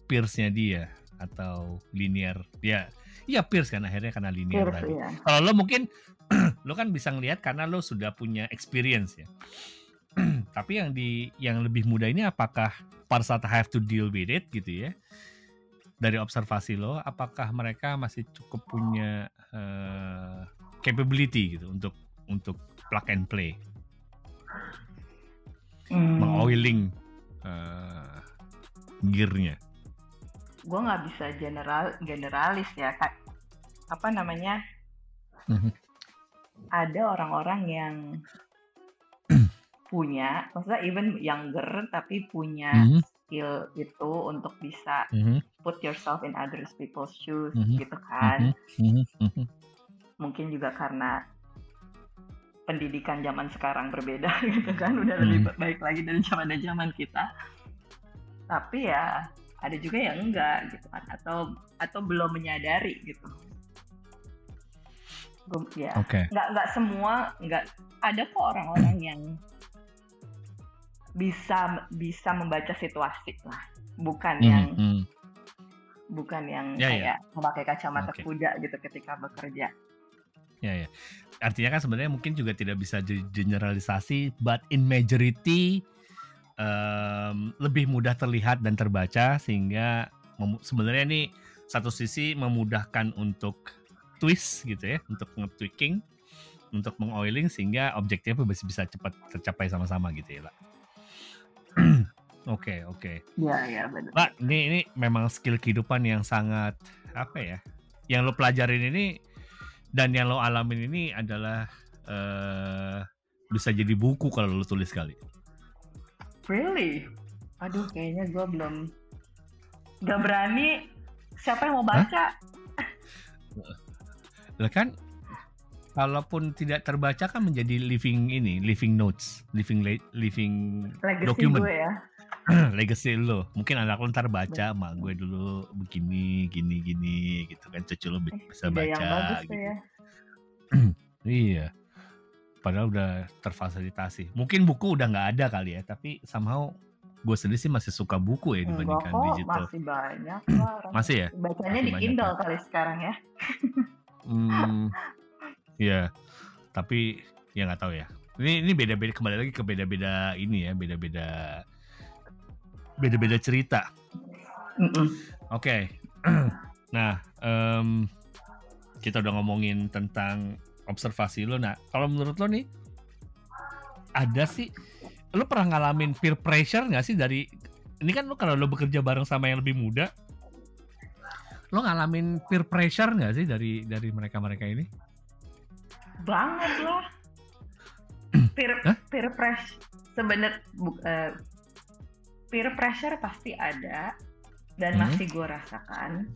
peers-nya dia atau linear dia? Iya, peers kan akhirnya karena linear tadi. Iya. Kalau lo mungkin lo kan bisa ngelihat karena lo sudah punya experience ya. Tapi yang lebih muda ini apakah pada saat have to deal with it gitu ya? Dari observasi lo, apakah mereka masih cukup punya capability gitu untuk plug and play, mengoiling gearnya? gue nggak bisa generalis ya, apa namanya, Mhm. ada orang-orang yang punya, maksudnya even younger tapi punya Mhm. skill itu untuk bisa Mhm. put yourself in other people's shoes Mhm. gitu kan. Mhm. Mhm. Mungkin juga karena pendidikan zaman sekarang berbeda gitu kan, udah lebih baik lagi dari zaman kita. Tapi ya ada juga yang enggak gitu kan, atau belum menyadari gitu. Ya, Oke. nggak semua, nggak ada kok orang-orang yang bisa membaca situasi lah, bukan yang Ya, kayak memakai kacamata Oke. kuda gitu ketika bekerja. Ya. Artinya kan sebenarnya mungkin juga tidak bisa generalisasi, but in majority lebih mudah terlihat dan terbaca, sehingga sebenarnya ini satu sisi memudahkan untuk twist gitu ya, untuk nge-tweaking, untuk mengoiling, sehingga objektifnya bisa cepat tercapai sama-sama gitu ya, Pak. Oke. Ya benar. Pak, ini memang skill kehidupan yang sangat apa ya? Yang lo pelajarin ini dan yang lo alamin ini adalah bisa jadi buku kalau lo tulis kali. Really? Aduh, kayaknya gue nggak berani. Siapa yang mau baca? Lah kan, kalaupun tidak terbaca kan menjadi living notes, living Legacy document. gue ya. Legacy lo. Mungkin anak lo ntar baca, mak gue dulu begini gitu kan, cucu lo bisa baca yang bagus gitu. Tuh ya. Iya. Padahal udah terfasilitasi. Mungkin buku udah nggak ada kali ya, tapi somehow gue sendiri sih masih suka buku ya dibandingkan digital. Masih banyak lah. Masih ya? Bacanya di Kindle kali sekarang ya. Ya, tapi ya nggak tahu ya. Ini beda-beda, kembali lagi ke beda-beda ini ya, beda-beda cerita. Oke. Nah, kita udah ngomongin tentang observasi lo. Nah, kalau menurut lo nih, ada sih, lo pernah ngalamin peer pressure nggak sih dari, ini kan lo kalau lo bekerja bareng sama yang lebih muda, lo ngalamin peer pressure nggak sih dari mereka ini? Banget lah. Peer pressure sebenarnya, peer pressure pasti ada dan masih gue rasakan.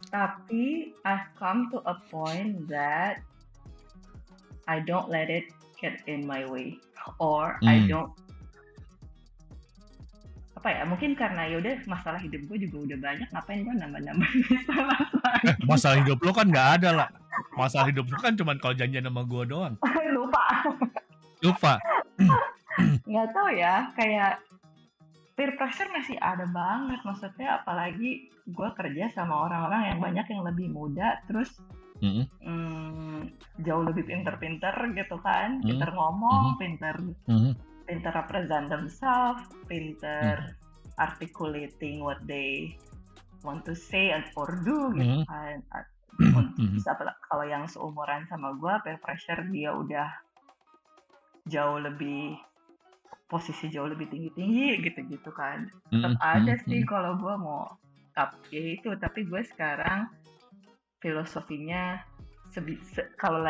Tapi I've come to a point that I don't let it get in my way, or I don't, apa ya, mungkin karena yaudah masalah hidup gue juga udah banyak, ngapain gue nambah-nambah masalah hidup lo kan nggak ada lah. Masalah hidup lo kan cuma kalau janjian sama gue doang. Lupa. Nggak tahu ya, kayak peer pressure masih ada banget, maksudnya apalagi gue kerja sama orang-orang yang banyak yang lebih muda, terus jauh lebih pinter-pinter gitu kan, pinter ngomong, pinter represent themselves, pinter articulating what they want to say or do gitu kan. Kalau yang seumuran sama gue, peer pressure dia udah posisi jauh lebih tinggi gitu kan. Tetap ada sih kalau gue mau ya itu, tapi gue sekarang filosofinya kalau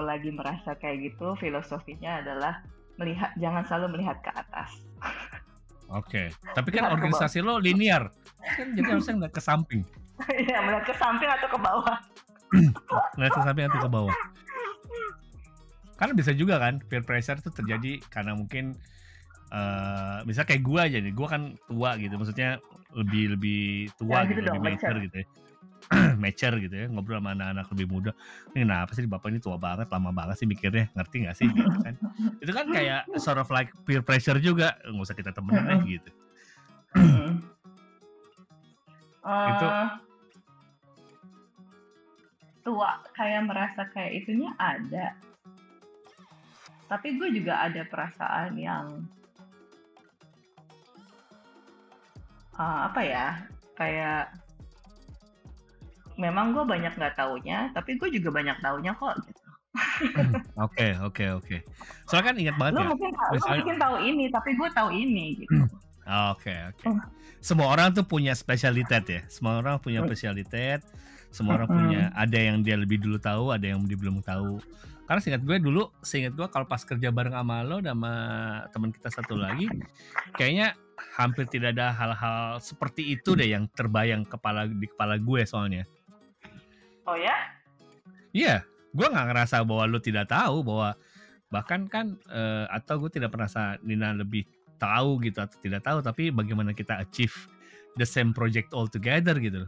lagi merasa kayak gitu, filosofinya adalah jangan selalu melihat ke atas. Oke. Tapi kan organisasi lo linear, kan jadi harusnya nggak ke samping. Iya, melihat ke samping atau ke bawah. Melihat ke samping atau ke bawah. Karena bisa juga kan peer pressure itu terjadi karena mungkin misalnya kayak gue aja nih, gue kan tua gitu, maksudnya lebih tua gitu, lebih mature gitu ya. Mature gitu ya, ngobrol sama anak-anak lebih muda. Ini kenapa sih bapak ini tua banget, lama banget sih mikirnya, ngerti nggak sih gitu kan? Itu kan kayak sort of like peer pressure juga, nggak usah kita temenan gitu. Itu tua kayak merasa kayak itunya ada, tapi gue juga ada perasaan yang apa ya, kayak memang gue banyak nggak taunya, tapi gue juga banyak taunya kok gitu. Oke. Soalnya kan ingat banget lo mungkin tahu ini, tapi gue tahu ini gitu. Oke. Semua orang tuh punya spesialitas ya. Semua orang punya spesialitas. Semua orang punya, ada yang dia lebih dulu tahu, ada yang dia belum tahu. Karena seingat gue kalau pas kerja bareng sama lo dan sama teman kita satu lagi, kayaknya hampir tidak ada hal-hal seperti itu deh yang terbayang di kepala gue soalnya. Oh ya? Iya, gue nggak ngerasa bahwa lo tidak tahu, bahwa bahkan kan atau gue tidak merasa Nina lebih tahu gitu atau tidak tahu, tapi bagaimana kita achieve the same project all together gitu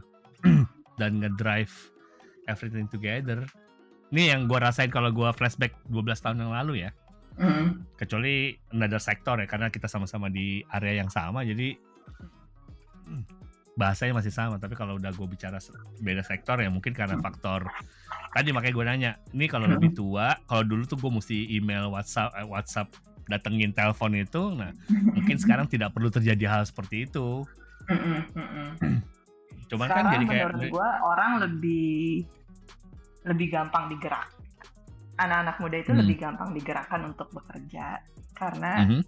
dan ngedrive everything together. Ini yang gue rasain kalau gue flashback 12 tahun yang lalu ya. Kecuali another sector ya, karena kita sama-sama di area yang sama, jadi bahasanya masih sama. Tapi kalau udah gue bicara beda sektor ya mungkin karena faktor tadi, makanya gue nanya. Ini kalau lebih tua, kalau dulu tuh gue mesti email, WhatsApp, datengin telepon itu. Nah mungkin sekarang tidak perlu terjadi hal seperti itu. Cuman sekarang kan jadi kayak menurut gue orang lebih gampang digerak. Anak-anak muda itu lebih gampang digerakkan untuk bekerja karena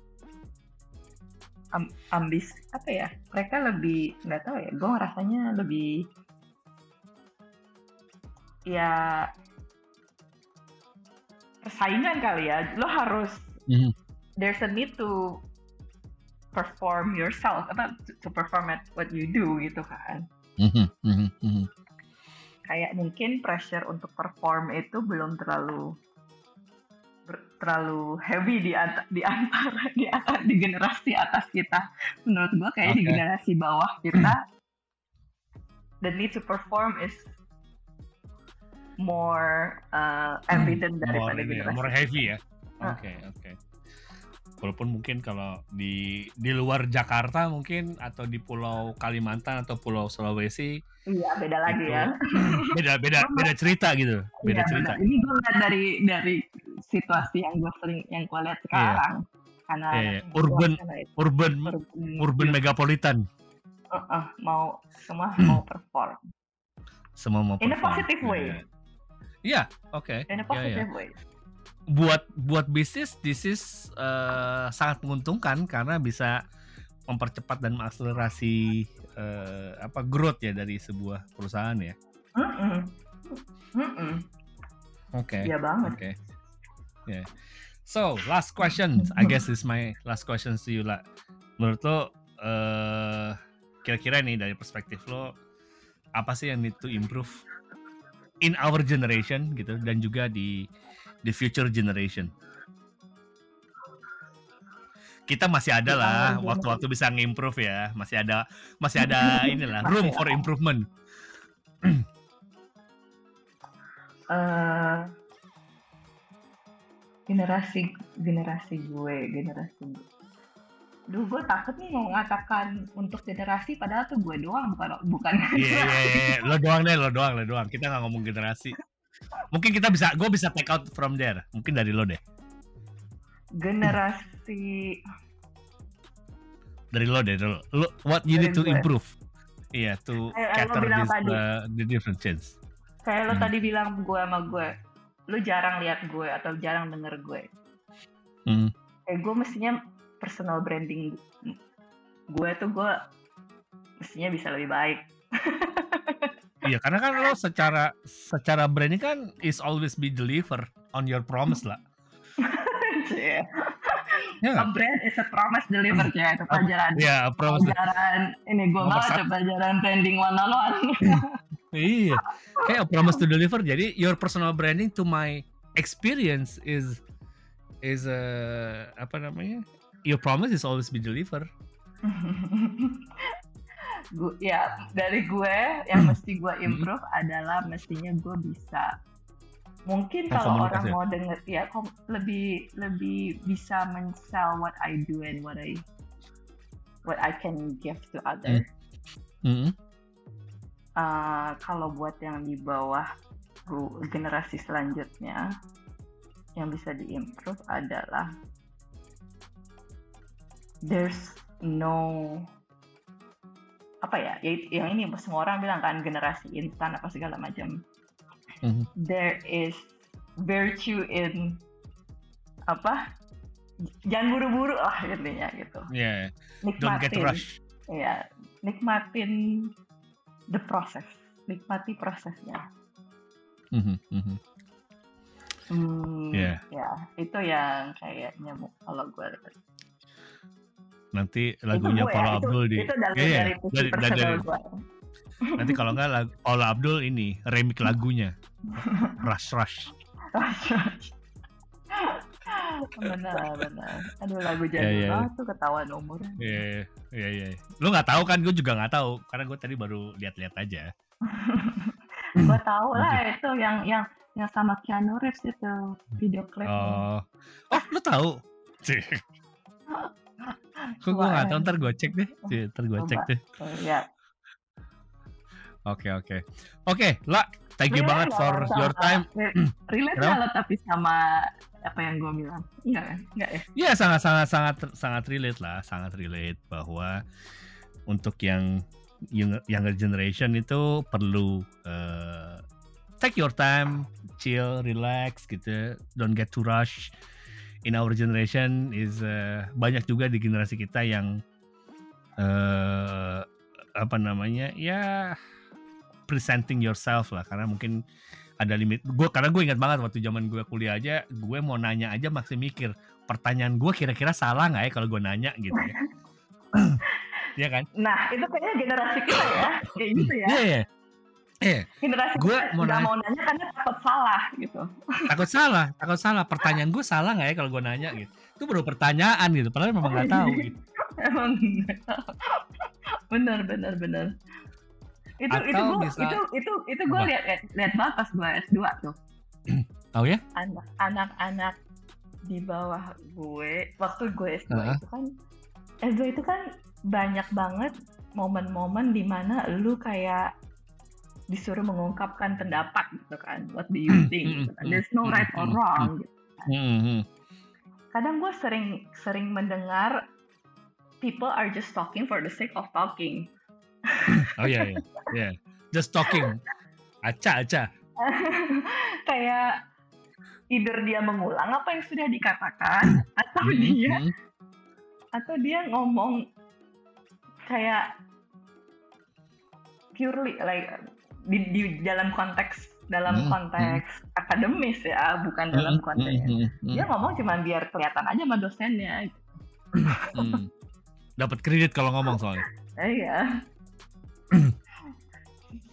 ambis apa ya, mereka lebih, nggak tahu ya, gue ngerasanya lebih ya persaingan kali ya. Lo harus there's a need to perform yourself, to perform at what you do gitu kan. Kayak mungkin pressure untuk perform itu belum terlalu heavy di generasi atas kita. Menurut gue kayak di generasi bawah kita, the need to perform is more evident daripada generasi more heavy ya. Oke. Walaupun mungkin kalau di luar Jakarta mungkin, atau di Pulau Kalimantan atau Pulau Sulawesi, iya beda lagi itu, ya. beda cerita gitu, beda cerita. Benar. Ini gue lihat dari situasi yang gue lihat sekarang, karena urban megapolitan. Semua mau perform. Semua mau in perform. a positive way. Iya, oke. In a positive way. Buat bisnis, this is sangat menguntungkan karena bisa mempercepat dan mengakselerasi growth ya dari sebuah perusahaan ya. Oke. Iya banget. Oke. Yeah. So last question, I guess this is my last question to you lah. Menurut lo kira-kira nih dari perspektif lo, apa sih yang need to improve in our generation gitu, dan juga di future generation? Kita masih ada lah waktu-waktu bisa nge-improve ya, masih ada inilah room for improvement. Generasi gue. Duh, gue takut nih mau mengatakan untuk generasi, padahal tuh gue doang, bukan. Iya. Lo doang. Kita nggak ngomong generasi. Mungkin gue bisa take out from there. Mungkin dari lo deh. Generasi. Dari lo. What you need to improve? Iya, to cater the different change. Kayak lo tadi bilang gue sama gue, lo jarang lihat gue atau jarang denger gue. Kayak gue mestinya personal branding gue mestinya bisa lebih baik. Iya, karena kan lo secara branding kan is always be deliver on your promise lah. Yeah. A brand is a promise delivered ya, itu pelajaran. Iya, pelajaran ini gue banget pelajaran branding 101. Iya, kayak a promise to deliver. Jadi your personal branding to my experience is your promise is always be delivered. Dari gue yang mesti gue improve adalah mestinya gue bisa, mungkin kalau orang mau denger ya lebih bisa men-sell what I do and what I can give to others. Kalau buat yang di bawah generasi selanjutnya yang bisa diimprove adalah there's no yang ini semua orang bilang kan generasi instan apa segala macam. There is virtue in jangan buru-buru lah intinya gitu. Yeah. Don't get Nikmatin, rush. ya, nikmatin the process, nikmati prosesnya. Yeah. Ya, itu yang kayaknya kalau gue Nanti lagunya gue Paula ya, Abdul di itu dari Iya, dari personal gue. nanti kalau nggak Paula Abdul ini remix lagunya Rush. Benar. Aduh, lagu jadul Yeah. banget tuh, ketahuan umurnya. Iya. Lu nggak tahu kan? Gue juga nggak tahu karena gue tadi baru lihat-lihat aja. Gue tahu lah itu yang sama Keanu Reeves itu video klipnya. Oh, lu tahu? Kok gue nggak tahu? Ntar gue cek deh. Cek deh. Ya. Oke. Lah, thank you banget for your time. Relate nggak lo tapi sama apa yang gue bilang? Enggak ya? Iya, sangat relate lah, sangat relate bahwa untuk yang younger generation itu perlu take your time, chill, relax gitu, don't get too rush. In our generation is banyak juga di generasi kita yang presenting yourself lah, karena mungkin ada limit. Karena gue ingat banget waktu zaman gue kuliah aja, gue mau nanya aja masih mikir pertanyaan gue kira-kira salah nggak ya kalau gue nanya gitu ya. Iya kan? Nah, itu kayaknya generasi kita ya, kayak gitu ya. Iya. Generasi Gue kita nggak mau nanya karena takut salah gitu. Takut salah. Pertanyaan gue salah nggak ya kalau gue nanya gitu. Itu baru pertanyaan gitu. Padahal memang nggak tahu gitu. Emang nggak tahu. Benar. Itu gue lihat banget pas gue S2 tuh. Tahu ya? Anak-anak di bawah gue waktu gue S2 itu kan banyak banget momen-momen di mana lu kayak disuruh mengungkapkan pendapat gitu kan, what do you think gitu kan. There's no right or wrong gitu kan. Kadang gue sering mendengar people are just talking for the sake of talking. Oh iya. Just talking. Aca. Kayak either dia mengulang apa yang sudah dikatakan atau dia ngomong kayak purely like di dalam konteks akademis ya, bukan dalam konteks dia ngomong cuma biar kelihatan aja sama dosennya. Dapat kredit kalau ngomong soalnya. Iya.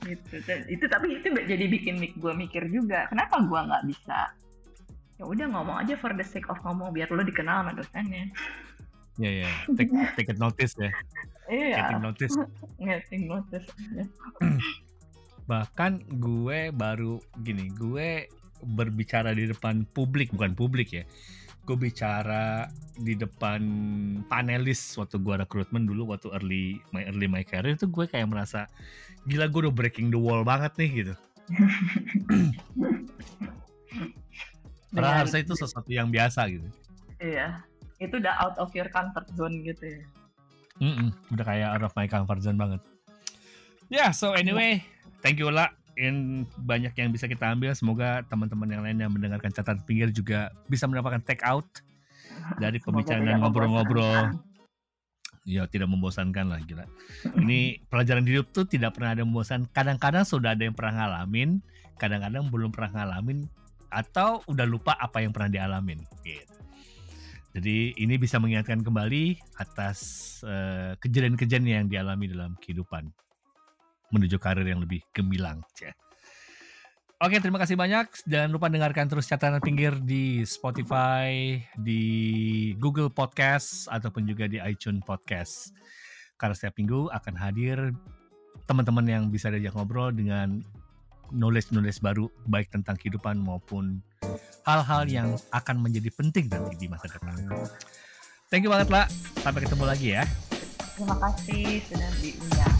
Gitu. Tapi itu jadi bikin gue mikir juga, kenapa gue nggak bisa ya udah ngomong aja for the sake of ngomong biar lo dikenal sama dosennya. Iya. Take notice ya. Iya. Getting notice. Bahkan gue berbicara di depan publik, bukan publik ya. Gue bicara di depan panelis waktu gue rekrutmen dulu, waktu early my career itu gue kayak merasa gila, gue udah breaking the wall banget nih gitu. Padahal harusnya itu sesuatu yang biasa gitu. Iya, itu udah out of your comfort zone gitu ya. Udah kayak out of my comfort zone banget. So anyway, thank you lah. Banyak yang bisa kita ambil. Semoga teman-teman yang lain yang mendengarkan catatan pinggir juga bisa mendapatkan take out dari pembicaraan dan ngobrol-ngobrol. Ya, tidak membosankan lah, gila. Ini pelajaran hidup tuh tidak pernah ada membosankan. Kadang-kadang sudah ada yang pernah ngalamin, kadang-kadang belum pernah ngalamin, atau udah lupa apa yang pernah dialamin gitu. Jadi ini bisa mengingatkan kembali atas kejadian-kejadian yang dialami dalam kehidupan menuju karir yang lebih gemilang. Oke, terima kasih banyak. Jangan lupa dengarkan terus catatan pinggir di Spotify, di Google Podcast, ataupun juga di iTunes Podcast. Karena setiap minggu akan hadir teman-teman yang bisa diajak ngobrol dengan knowledge baru, baik tentang kehidupan maupun hal-hal yang akan menjadi penting nanti di masa depan. Thank you banget, lah. Sampai ketemu lagi ya. Terima kasih sudah diundang.